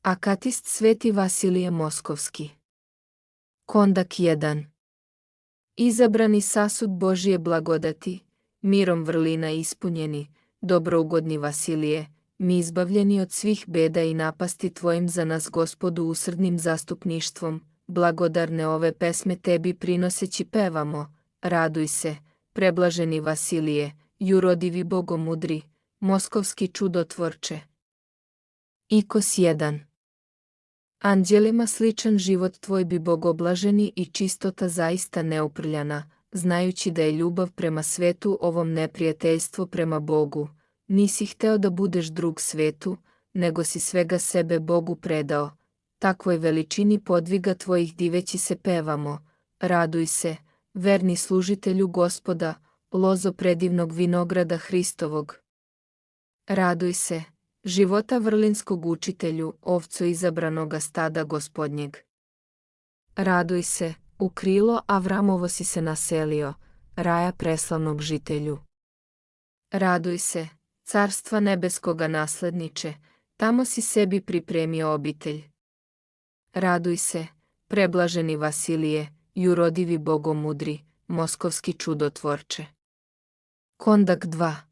Akatist Sveti Vasilije Moskovski. Kondak 1. Izabrani sasud Božije blagodati, mirom vrlina ispunjeni, dobrougodni Vasilije, mi izbavljeni od svih beda i napasti Tvojim za nas Gospodu usrdnim zastupništvom, blagodarne ove pesme Tebi prinoseći pevamo, raduj se, preblaženi Vasilije, jurodivi bogomudri, moskovski čudotvorče. Ikos 1. Anđelima sličan život tvoj bi bogoblaženi i čistota zaista neuprljana, znajući da je ljubav prema svetu ovom neprijateljstvo prema Bogu, nisi hteo da budeš drug svetu, nego si svega sebe Bogu predao, takvoj veličini podviga tvojih diveći se pevamo, raduj se, verni služitelju Gospoda, lozo predivnog vinograda Hristovog. Raduj se, života vrlinskog učitelju, ovco izabranoga stada Gospodnjeg. Raduj se, u krilo Avramovo si se naselio, raja preslavnog žitelju. Raduj se, carstva nebeskoga nasledniče, tamo si sebi pripremio obitelj. Raduj se, preblaženi Vasilije, jurodivi bogomudri, moskovski čudotvorče. Kondak 2.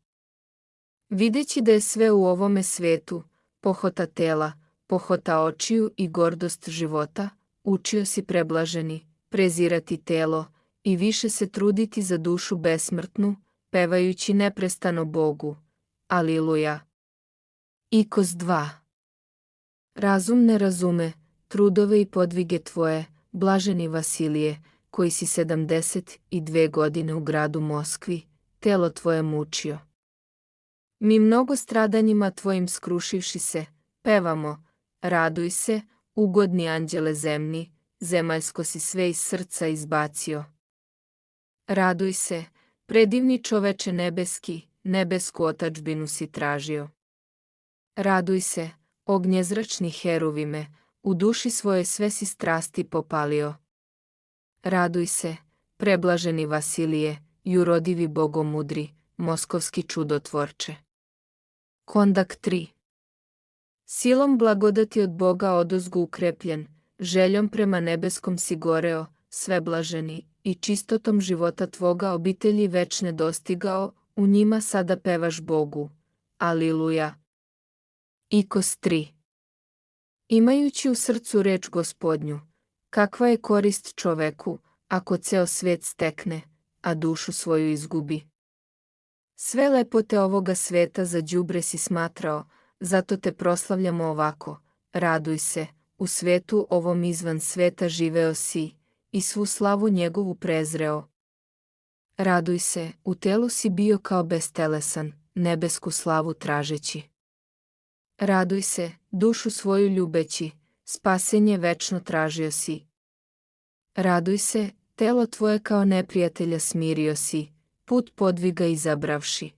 Videći da je sve u ovome svetu, pohota tela, pohota očiju i gordost života, učio si preblaženi, prezirati telo i više se truditi za dušu besmrtnu, pevajući neprestano Bogu. Aliluja. Ikos 2. Razum ne razume, trudove i podvige tvoje, blaženi Vasilije, koji si 72 godine u gradu Moskvi, telo tvoje mučio. Mi mnogo stradanjima tvojim skrušivši se, pevamo, raduj se, ugodni anđele zemni, zemaljsko si sve iz srca izbacio. Raduj se, predivni čoveče nebeski, nebesku otadžbinu si tražio. Raduj se, ognjezračni heruvime, u duši svoje sve si strasti popalio. Raduj se, preblaženi Vasilije, jurodivi bogomudri, moskovski čudotvorče. Kondak 3. Silom blagodati od Boga odozgo ukrepljen, željom prema nebeskom si goreo, sve blaženi, i čistotom života tvoga obitelji večne dostigao, u njima sada pevaš Bogu. Aliluja. Ikos 3. Imajući u srcu reč Gospodnju, kakva je korist čoveku, ako ceo svet stekne, a dušu svoju izgubi. Sve lepote ovoga sveta za đubre si smatrao, zato te proslavljamo ovako, raduj se, u svetu ovom izvan sveta živeo si, i svu slavu njegovu prezreo. Raduj se, u telu si bio kao bestelesan, nebesku slavu tražeći. Raduj se, dušu svoju ljubeći, spasenje večno tražio si. Raduj se, telo tvoje kao neprijatelja smirio si, put podviga izabravši.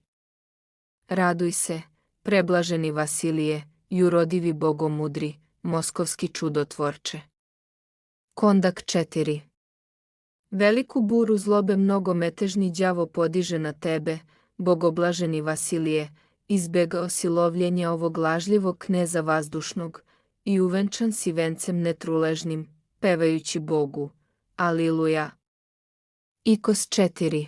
Raduj se, preblaženi Vasilije, jurodivi bogomudri, moskovski čudotvorče. Kondak 4. Veliku buru zlobe mnogometežni đavo podiže na tebe, bogoblaženi Vasilije, izbegao si lovljenje ovog lažljivog kneza vazdušnog i uvenčan si vencem netruležnim, pevajući Bogu. Aliluja. Ikos 4.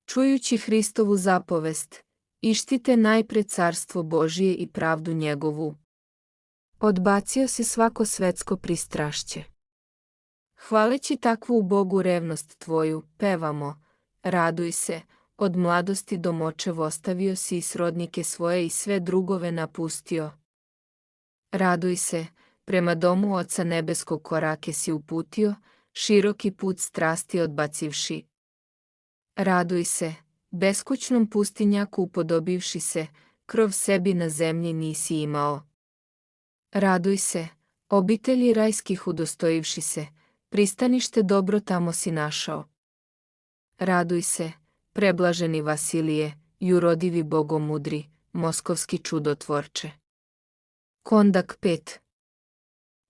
Čujući Hristovu zapovest, ištite najpre carstvo Božije i pravdu njegovu. Odbacio si svako svetsko pristrašće. Hvaleći takvu u Bogu revnost tvoju, pevamo, raduj se, od mladosti do močev ostavio si i srodnike svoje i sve drugove napustio. Raduj se, prema domu Oca nebeskog korake si uputio, široki put strasti odbacivši. Raduj se, beskućnom pustinjaku upodobivši se, krov sebi na zemlji nisi imao. Raduj se, obitelji rajskih udostojivši se, pristanište dobro tamo si našao. Raduj se, preblaženi Vasilije, jurodivi bogomudri, moskovski čudotvorče. Kondak 5.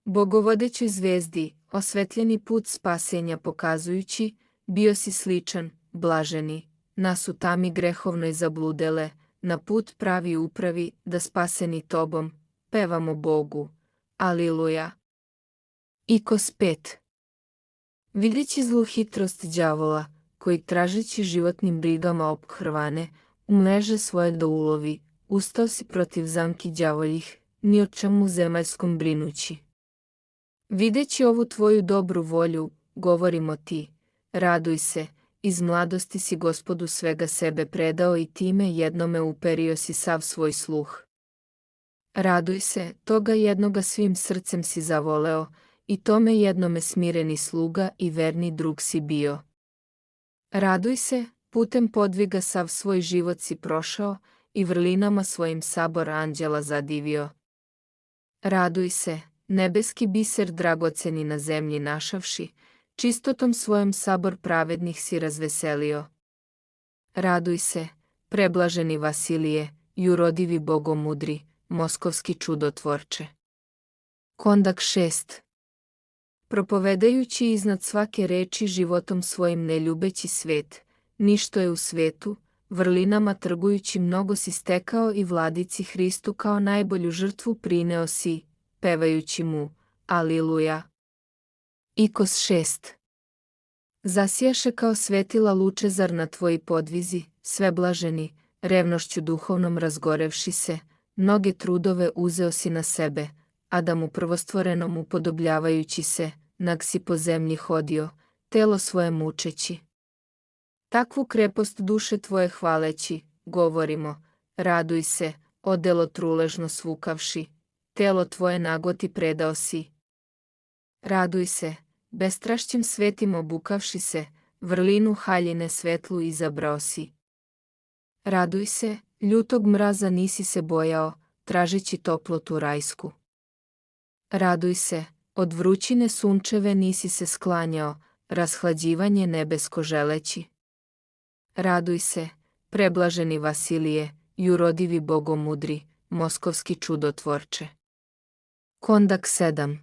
Bogovodećoj zvezdi, osvetljeni put spasenja pokazujući, bio si sličan, blaženi, nas u tami grehovnoj zabludele, na put pravi upravi, da spaseni tobom, pevamo Bogu. Aliluja. Ikos 5. Videći zlu hitrost đavola, koji tražeći životnim brigama ophrvane, umreže svoje da ulovi, ustao si protiv zamki đavoljih, ni o čemu zemaljskom brinući. Videći ovu tvoju dobru volju, govorimo ti, raduj se, iz mladosti si Gospodu svega sebe predao i time jednome uperio si sav svoj sluh. Raduj se, toga jednoga svim srcem si zavoleo, i tome jednome smireni sluga i verni drug si bio. Raduj se, putem podviga sav svoj život si prošao i vrlinama svojim sabor anđela zadivio. Raduj se, nebeski biser dragoceni na zemlji našavši, čistotom svojom sabor pravednih si razveselio. Raduj se, preblaženi Vasilije, jurodivi bogomudri, moskovski čudotvorče. Kondak 6. Propovedajući iznad svake reči životom svojim ne ljubeći svet, ništo je u svetu, vrlinama trgujući mnogo si stekao i vladici Hristu kao najbolju žrtvu prineo si, pevajući mu, Aliluja. Ikos 6. Zasijaše kao svetila luče zar na tvoji podvizi, sve blaženi, revnošću duhovnom razgorevši se, mnoge trudove uzeo si na sebe, Adamu prvostvorenom upodobljavajući se, nag si po zemlji hodio, telo svoje mučeći. Takvu krepost duše tvoje hvaleći, govorimo, raduj se, odelo truležno svukavši, telo tvoje nagoti predao si. Raduj se, bestrašćem svetim obukavši se, vrlinu haljine svetlu izabrao si. Raduj se, ljutog mraza nisi se bojao, tražeći toplotu rajsku. Raduj se, od vrućine sunčeve nisi se sklanjao, rashlađivanje nebesko želeći. Raduj se, preblaženi Vasilije, jurodivi bogomudri, moskovski čudotvorče. Kondak 7.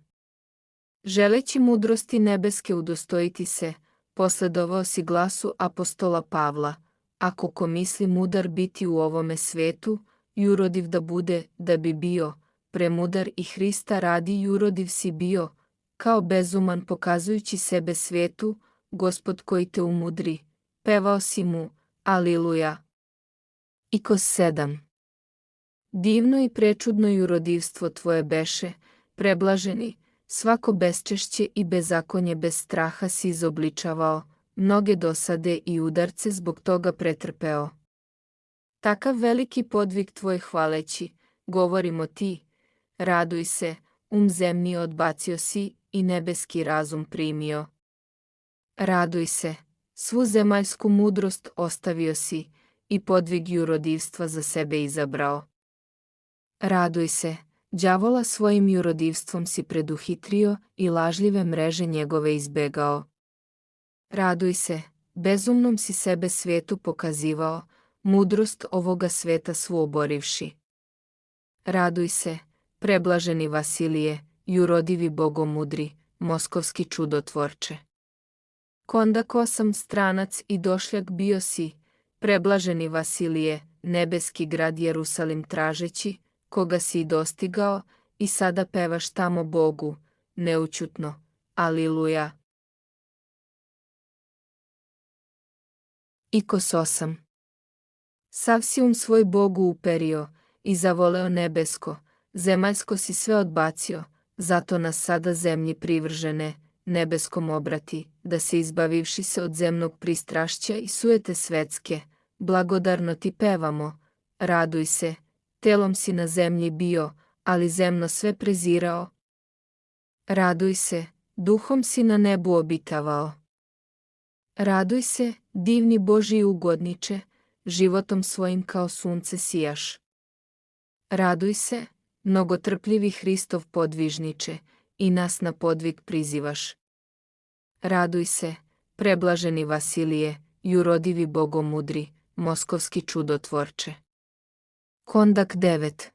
Želeći mudrosti nebeske udostojiti se, posledovao si glasu apostola Pavla, ako ko misli mudar biti u ovome svetu, jurodiv da bude, da bi bio, premudar i Hrista radi jurodiv si bio, kao bezuman pokazujući sebe svetu, Gospod koji te umudri, pevao si mu, Aliluja. Ikos 7. Divno i prečudno jurodivstvo tvoje beše, preblaženi, svako besčešće i bezakonje bez straha si izobličavao, mnoge dosade i udarce zbog toga pretrpeo. Takav veliki podvig tvoj hvaleći, govorimo ti, raduj se, zemni odbacio si i nebeski razum primio. Raduj se, svu zemaljsku mudrost ostavio si i podvig jurodivstva za sebe izabrao. Raduj se, đavola svojim jurodivstvom si preduhitrio i lažljive mreže njegove izbegao. Raduj se, bezumnom si sebe svetu pokazivao, mudrost ovoga sveta svu oborivši. Raduj se, preblaženi Vasilije, jurodivi bogomudri, moskovski čudotvorče. Kondak 8. Stranac i došljak bio si, preblaženi Vasilije, nebeski grad Jerusalim tražeći, koga si i dostigao, i sada pevaš tamo Bogu, neućutno, Aliluja. Ikos 8. Sav si svoj Bogu uperio i zavoleo nebesko, zemaljsko si sve odbacio, zato nas sada zemlji privržene, nebeskom obrati, da se izbavivši se od zemnog pristrašća i sujete svetske, blagodarno ti pevamo, raduj se, telom si na zemlji bio, ali zemno sve prezirao. Raduj se, duhom si na nebu obitavao. Raduj se, divni Božji ugodniče, životom svojim kao sunce sijaš. Raduj se, mnogotrpljivi Hristov podvižniče, i nas na podvig prizivaš. Raduj se, preblaženi Vasilije, jurodivi bogomudri, moskovski čudotvorče. Kondak 9.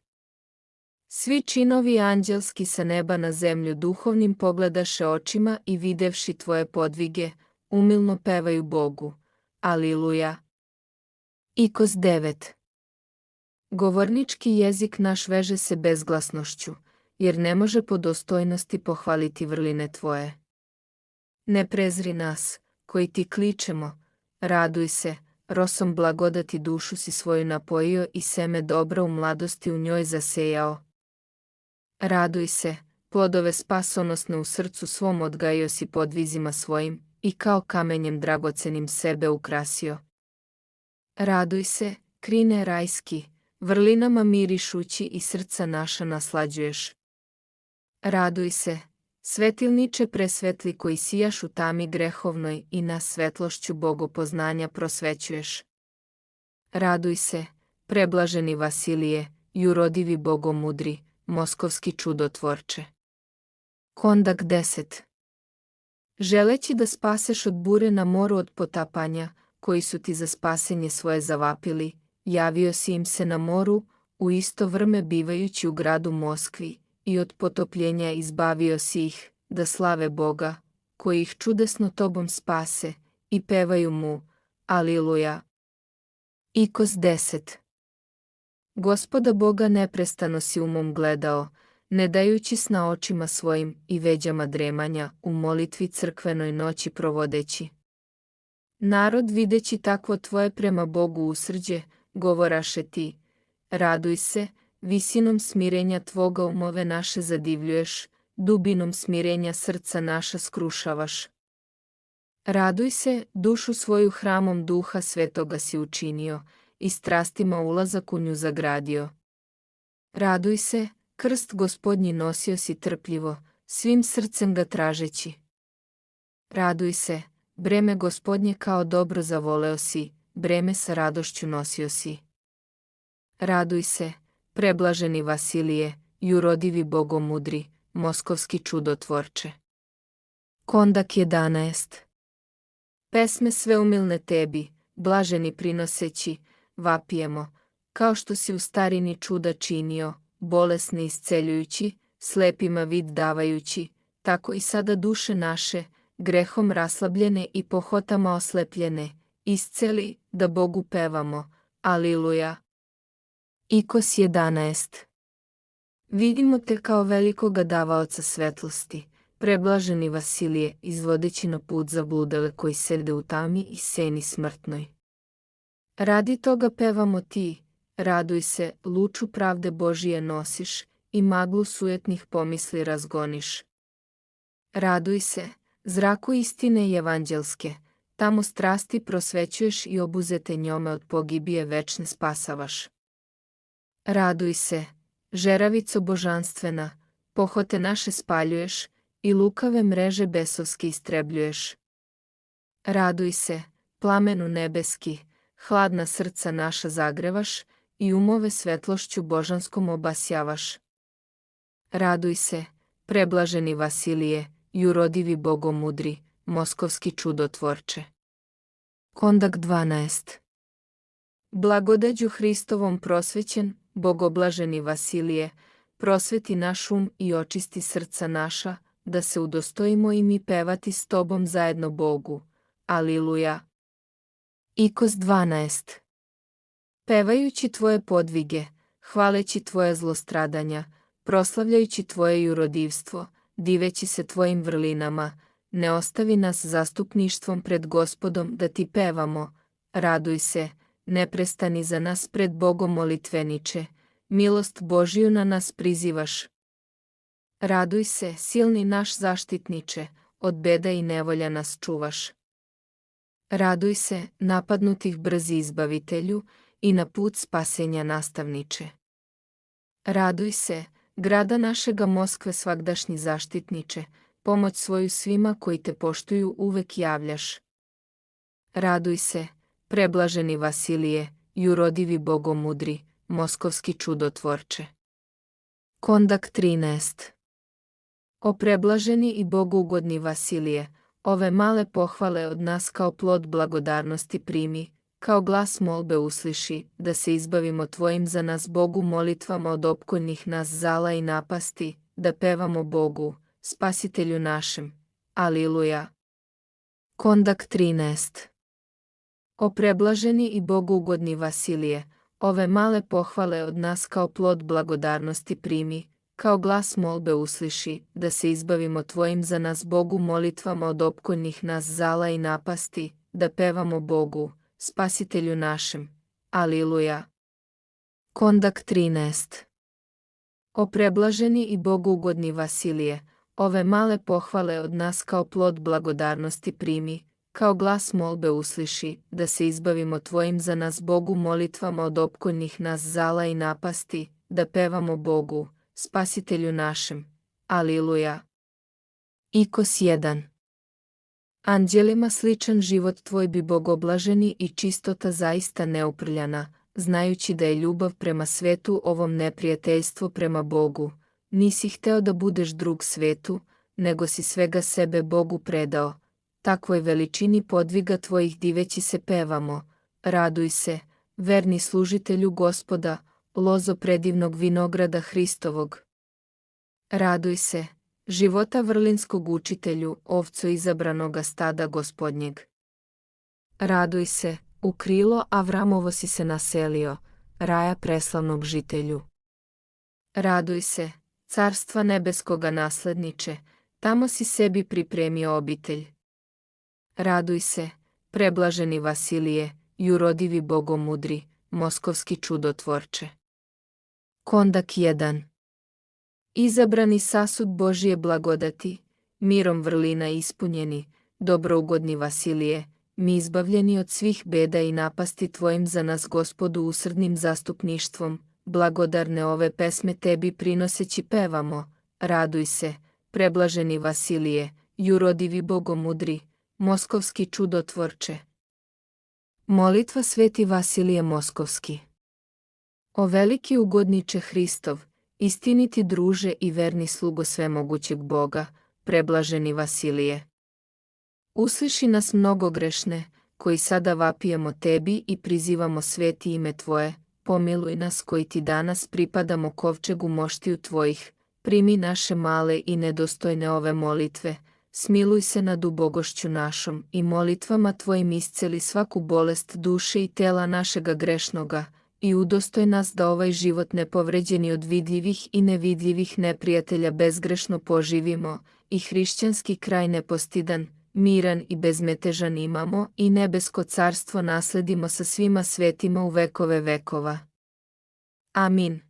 Svi činovi anđelski sa neba na zemlju duhovnim pogledaše očima i videvši tvoje podvige, umilno pevaju Bogu, Aliluja. Ikos 9. Govornički jezik naš veže se bezglasnošću, jer ne može po dostojnosti pohvaliti vrline tvoje. Ne prezri nas, koji ti kličemo, raduj se, rosom blagodati dušu si svoju napojio i seme dobra u mladosti u njoj zasejao. Raduj se, plodove spasonosne u srcu svom odgajio si podvizima svojim i kao kamenjem dragocenim sebe ukrasio. Raduj se, krine rajski, vrlinama mirišući i srca naša naslađuješ. Raduj se, svetilniče presvetli koji sijaš u tami grehovnoj i nas svetlošću bogopoznanja prosvećuješ. Raduj se, preblaženi Vasilije, jurodivi bogomudri, moskovski čudotvorče. Kondak 10. Želeći da spaseš od bure na moru od potapanja, koji su ti za spasenje svoje zavapili, javio si im se na moru, u isto vreme bivajući u gradu Moskvi, i od potopljenja izbavio si ih, da slave Boga, koji ih čudesno tobom spase, i pevaju mu, Aliluja. Ikos 10. Gospoda Boga neprestano si umom gledao, ne dajući sna očima svojim i veđama dremanja u molitvi crkvenoj noći provodeći. Narod videći takvo tvoje prema Bogu usrđe, govoraše ti, raduj se, visinom smirenja tvoga umove naše zadivljuješ, dubinom smirenja srca naša skrušavaš. Raduj se, dušu svoju hramom Duha Svetoga si učinio, i strastima ulazak u nju zagradio. Raduj se, krst Gospodnji nosio si trpljivo, svim srcem ga tražeći. Raduj se, breme Gospodnje kao dobro zavoleo si, breme sa radošću nosio si. Raduj se, preblaženi Vasilije, jurodivi bogomudri, moskovski čudotvorče. Kondak 11. Pesme sveumilne tebi, blaženi prinoseći, vapijemo, kao što si u starini čuda činio, bolesne isceljujući, slepima vid davajući, tako i sada duše naše, grehom raslabljene i pohotama oslepljene, isceli, da Bogu pevamo, Aliluja. Ikos 11. Vidimo te kao velikoga davaoca svetlosti, preblaženi Vasilije, izvodeći na put zabludele koji sede u tami i seni smrtnoj. Radi toga pevamo ti, raduj se, luču pravde Božije nosiš i maglu sujetnih pomisli razgoniš. Raduj se, zraku istine evanđelske, tamo strasti prosvećuješ i obuzete njome od pogibije večne spasavaš. Raduj se, žeravico božanstvena, pohote naše spaljuješ i lukave mreže besovski istrebljuješ. Raduj se, plamenu nebeski, hladna srca naša zagrevaš i umove svetlošću božanskom obasjavaš. Raduj se, preblaženi Vasilije, jurodivi bogomudri, moskovski čudotvorče. Kondak 12. Blagodeđu Hristovom prosvećen, bogoblaženi Vasilije, prosveti naš um i očisti srca naša, da se udostojimo i mi pevati s tobom zajedno Bogu. Aliluja. Ikos 12. Pevajući tvoje podvige, hvaleći tvoje zlostradanja, proslavljajući tvoje jurodivstvo, diveći se tvojim vrlinama, ne ostavi nas zastupništvom pred Gospodom da ti pevamo, raduj se, ne prestani za nas pred Bogom molitveniče, milost Božiju na nas prizivaš. Raduj se, silni naš zaštitniče, od beda i nevolja nas čuvaš. Raduj se, napadnutih brzi izbavitelju i na put spasenja nastavniče. Raduj se, grada našega Moskve svagdašnji zaštitniče, pomoć svoju svima koji te poštuju uvek javljaš. Raduj se, preblaženi Vasilije, jurodivi bogomudri, moskovski čudotvorče. Kondak 13. O preblaženi i bogougodni Vasilije, ove male pohvale od nas kao plod blagodarnosti primi, kao glas molbe usliši, da se izbavimo tvojim za nas Bogu molitvama od opkoljnih nas zala i napasti, da pevamo Bogu, Spasitelju našem. Aliluja. Kondak 13. O preblaženi i bogougodni Vasilije, ove male pohvale od nas kao plod blagodarnosti primi, kao glas molbe usliši, da se izbavimo tvojim za nas Bogu molitvama od opkoljnih nas zala i napasti, da pevamo Bogu, Spasitelju našem. Aliluja. Kondak 13. O preblaženi i bogougodni Vasilije, ove male pohvale od nas kao plod blagodarnosti primi, kao glas molbe usliši, da se izbavimo tvojim za nas Bogu molitvama od opkoljnih nas zala i napasti, da pevamo Bogu, Spasitelju našem. Aliluja. Ikos 1. Anđelima sličan život tvoj bi bogoblaženi i čistota zaista neuprljana, znajući da je ljubav prema svetu ovom neprijateljstvo prema Bogu. Nisi hteo da budeš drug svetu, nego si svega sebe Bogu predao. Takvoj veličini podviga tvojih diveći se pevamo. Raduj se, verni služitelju Gospoda, lozo predivnog vinograda Hristovog. Raduj se, života vrlinskog učitelju, ovco izabranoga stada Gospodnjeg. Raduj se, u krilo Avramovo si se naselio, raja preslavnog žitelju. Raduj se, carstva nebeskoga nasledniče, tamo si sebi pripremio obitelj. Raduj se, preblaženi Vasilije, jurodivi bogomudri, moskovski čudotvorče. Kondak 1. Izabrani sasud Božije blagodati, mirom vrlina ispunjeni, dobrougodni Vasilije, mi izbavljeni od svih beda i napasti tvojim za nas Gospodu usrdnim zastupništvom, blagodarne ove pesme tebi prinoseći pevamo. Raduj se, preblaženi Vasilije, jurodivi bogomudri, moskovski čudotvorče. Molitva Sveti Vasilije Moskovski. O veliki ugodniče Hristov, istiniti druže i verni slugo svemogućeg Boga, preblaženi Vasilije. Usliši nas mnogogrešne, koji sada vapijemo tebi i prizivamo sveti ime tvoje, pomiluj nas koji ti danas pripadamo kovčegu moštiju tvojih, primi naše male i nedostojne ove molitve, smiluj se nad ubogošću našom i molitvama tvojim isceli svaku bolest duše i tela našega grešnoga, i udostoj nas da ovaj život nepovređeni od vidljivih i nevidljivih neprijatelja bezgrešno poživimo, i hrišćanski kraj nepostidan, miran i bezmetežan imamo i nebesko carstvo nasledimo sa svima svetima u vekove vekova. Amin.